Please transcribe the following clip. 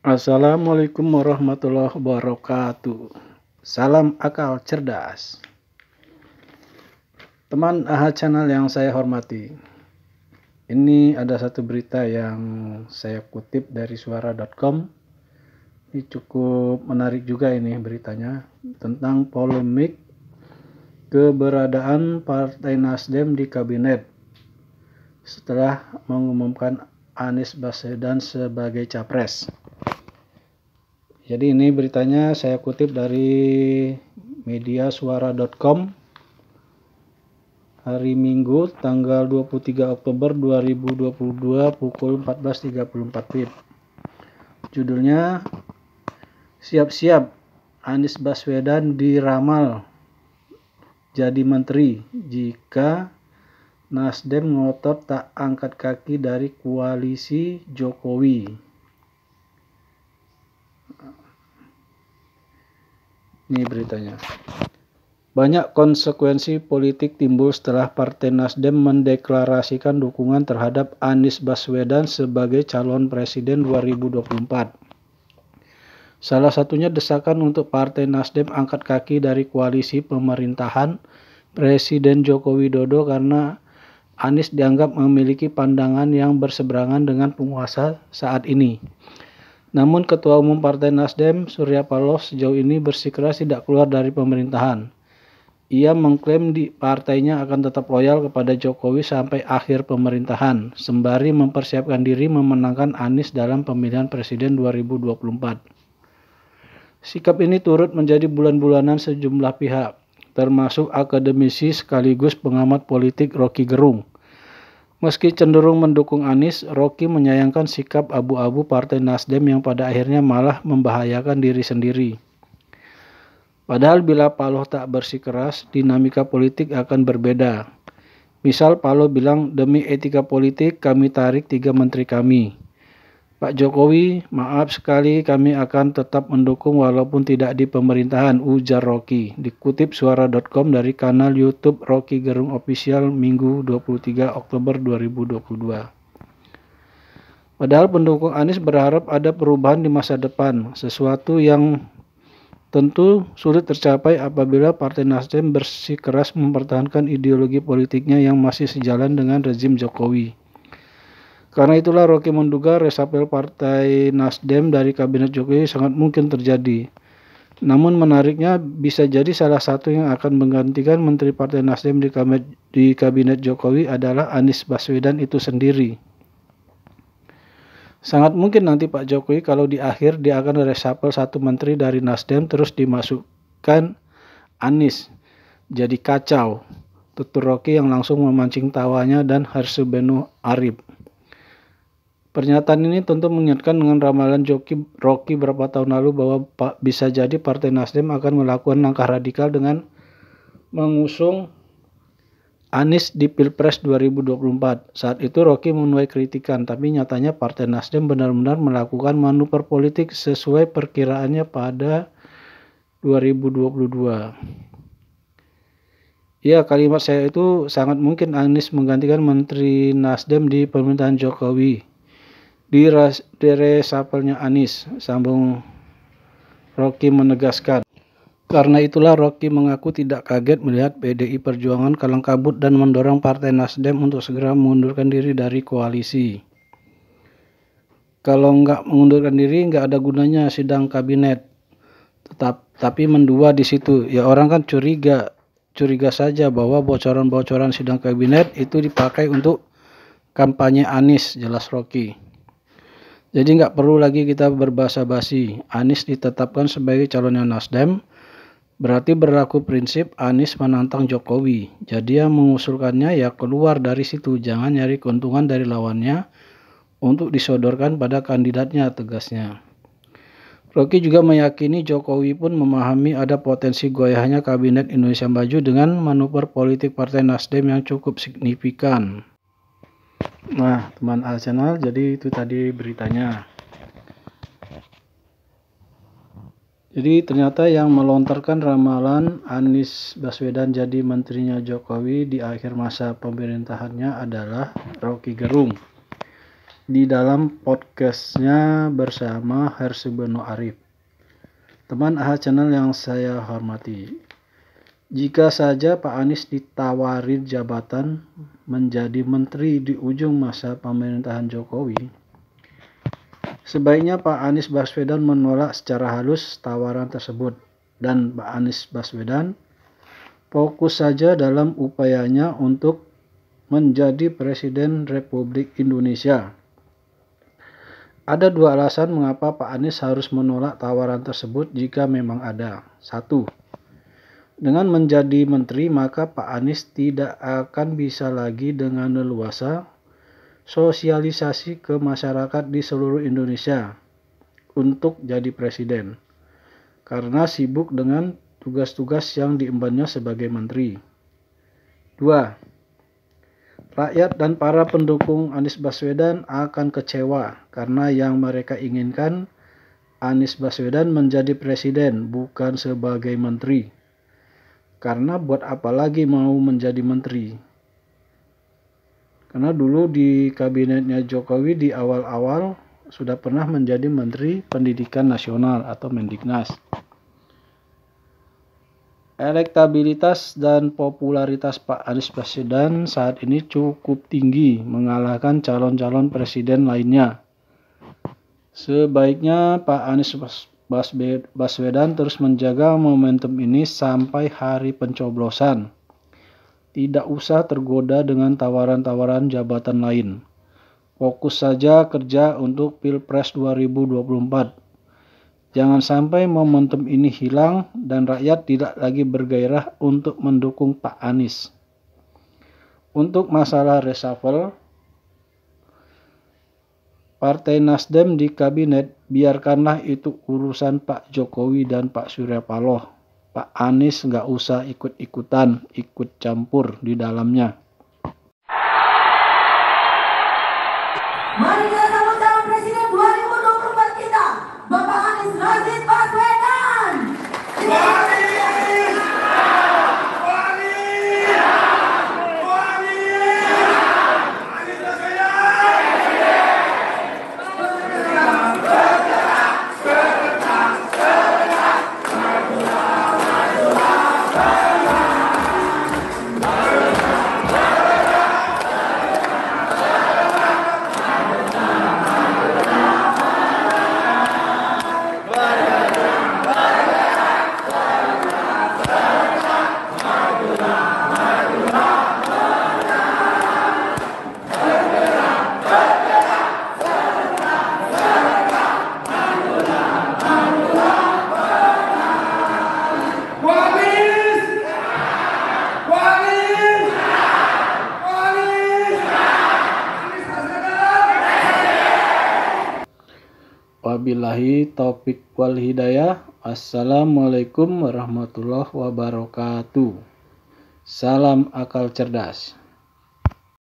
Assalamualaikum warahmatullahi wabarakatuh. Salam akal cerdas. Teman AHA Channel yang saya hormati. Ini ada satu berita yang saya kutip dari suara.com. Ini cukup menarik juga ini beritanya tentang polemik keberadaan Partai Nasdem di kabinet setelah mengumumkan Anies Baswedan sebagai capres. Jadi ini beritanya saya kutip dari media suara.com hari Minggu tanggal 23 Oktober 2022 pukul 14.34 WIB. Judulnya, siap-siap Anies Baswedan diramal jadi menteri jika Nasdem ngotot tak angkat kaki dari koalisi Jokowi. Ini beritanya. Banyak konsekuensi politik timbul setelah Partai Nasdem mendeklarasikan dukungan terhadap Anies Baswedan sebagai calon presiden 2024. Salah satunya desakan untuk Partai Nasdem angkat kaki dari koalisi pemerintahan Presiden Joko Widodo karena Anies dianggap memiliki pandangan yang berseberangan dengan penguasa saat ini. Namun Ketua Umum Partai Nasdem, Surya Paloh, sejauh ini bersikeras tidak keluar dari pemerintahan. Ia mengklaim di partainya akan tetap loyal kepada Jokowi sampai akhir pemerintahan, sembari mempersiapkan diri memenangkan Anies dalam pemilihan presiden 2024. Sikap ini turut menjadi bulan-bulanan sejumlah pihak, termasuk akademisi sekaligus pengamat politik Rocky Gerung. Meski cenderung mendukung Anies, Rocky menyayangkan sikap abu-abu Partai Nasdem yang pada akhirnya malah membahayakan diri sendiri. Padahal bila Paloh tak bersikeras, dinamika politik akan berbeda. Misal Paloh bilang, demi etika politik kami tarik 3 menteri kami. Pak Jokowi, maaf sekali kami akan tetap mendukung walaupun tidak di pemerintahan, ujar Rocky. Dikutip suara.com dari kanal YouTube Rocky Gerung Official Minggu 23 Oktober 2022. Padahal pendukung Anies berharap ada perubahan di masa depan, sesuatu yang tentu sulit tercapai apabila Partai Nasdem bersikeras mempertahankan ideologi politiknya yang masih sejalan dengan rezim Jokowi. Karena itulah Rocky menduga resapel Partai Nasdem dari Kabinet Jokowi sangat mungkin terjadi. Namun menariknya bisa jadi salah satu yang akan menggantikan Menteri Partai Nasdem di Kabinet Jokowi adalah Anies Baswedan itu sendiri. Sangat mungkin nanti Pak Jokowi kalau di akhir dia akan resapel satu menteri dari Nasdem terus dimasukkan Anies. Jadi kacau. Tutur Rocky yang langsung memancing tawanya dan Harsubenu Arif. Pernyataan ini tentu mengingatkan dengan ramalan Rocky beberapa tahun lalu bahwa bisa jadi Partai Nasdem akan melakukan langkah radikal dengan mengusung Anies di Pilpres 2024. Saat itu Rocky menuai kritikan, tapi nyatanya Partai Nasdem benar-benar melakukan manuver politik sesuai perkiraannya pada 2022. Ya, kalimat saya itu sangat mungkin Anies menggantikan Menteri Nasdem di pemerintahan Jokowi. Di resapelnya Anies, sambung Rocky menegaskan. Karena itulah Rocky mengaku tidak kaget melihat PDI Perjuangan kalang kabut dan mendorong Partai Nasdem untuk segera mengundurkan diri dari koalisi. Kalau nggak mengundurkan diri, nggak ada gunanya sidang kabinet. Tapi mendua di situ, ya orang kan curiga saja bahwa bocoran-bocoran sidang kabinet itu dipakai untuk kampanye Anies, jelas Rocky. Jadi nggak perlu lagi kita berbasa-basi. Anies ditetapkan sebagai calonnya Nasdem, berarti berlaku prinsip Anies menantang Jokowi. Jadi yang mengusulkannya ya keluar dari situ, jangan nyari keuntungan dari lawannya untuk disodorkan pada kandidatnya, tegasnya. Rocky juga meyakini Jokowi pun memahami ada potensi goyahnya Kabinet Indonesia Maju dengan manuver politik Partai Nasdem yang cukup signifikan. Nah, teman AHA Channel, jadi itu tadi beritanya. Jadi ternyata yang melontarkan ramalan Anies Baswedan jadi menterinya Jokowi di akhir masa pemerintahannya adalah Rocky Gerung. di dalam podcastnya bersama Hersubeno Arif. Teman AHA Channel yang saya hormati, jika saja Pak Anies ditawari jabatan menjadi menteri di ujung masa pemerintahan Jokowi, sebaiknya Pak Anies Baswedan menolak secara halus tawaran tersebut dan Pak Anies Baswedan fokus saja dalam upayanya untuk menjadi Presiden Republik Indonesia. Ada dua alasan mengapa Pak Anies harus menolak tawaran tersebut jika memang ada. 1. Dengan menjadi menteri, maka Pak Anies tidak akan bisa lagi dengan leluasa sosialisasi ke masyarakat di seluruh Indonesia untuk jadi presiden, karena sibuk dengan tugas-tugas yang diembannya sebagai menteri. 2. Rakyat dan para pendukung Anies Baswedan akan kecewa karena yang mereka inginkan Anies Baswedan menjadi presiden, bukan sebagai menteri. Karena buat apa lagi mau menjadi menteri? Karena dulu di kabinetnya Jokowi di awal-awal sudah pernah menjadi Menteri Pendidikan Nasional atau Mendiknas. Elektabilitas dan popularitas Pak Anies Baswedan saat ini cukup tinggi, mengalahkan calon-calon presiden lainnya. Sebaiknya Pak Anies Baswedan terus menjaga momentum ini sampai hari pencoblosan. Tidak usah tergoda dengan tawaran-tawaran jabatan lain. Fokus saja kerja untuk Pilpres 2024. Jangan sampai momentum ini hilang dan rakyat tidak lagi bergairah untuk mendukung Pak Anies. Untuk masalah reshuffle, Partai Nasdem di kabinet, biarkanlah itu urusan Pak Jokowi dan Pak Surya Paloh. Pak Anies nggak usah ikut-ikutan, ikut campur di dalamnya. Mari kita sambut calon presiden 2024 kita, Bapak Anies Rashid Baswedan. Wabillahi taufiq wal hidayah. Assalamualaikum warahmatullahi wabarakatuh. Salam akal cerdas.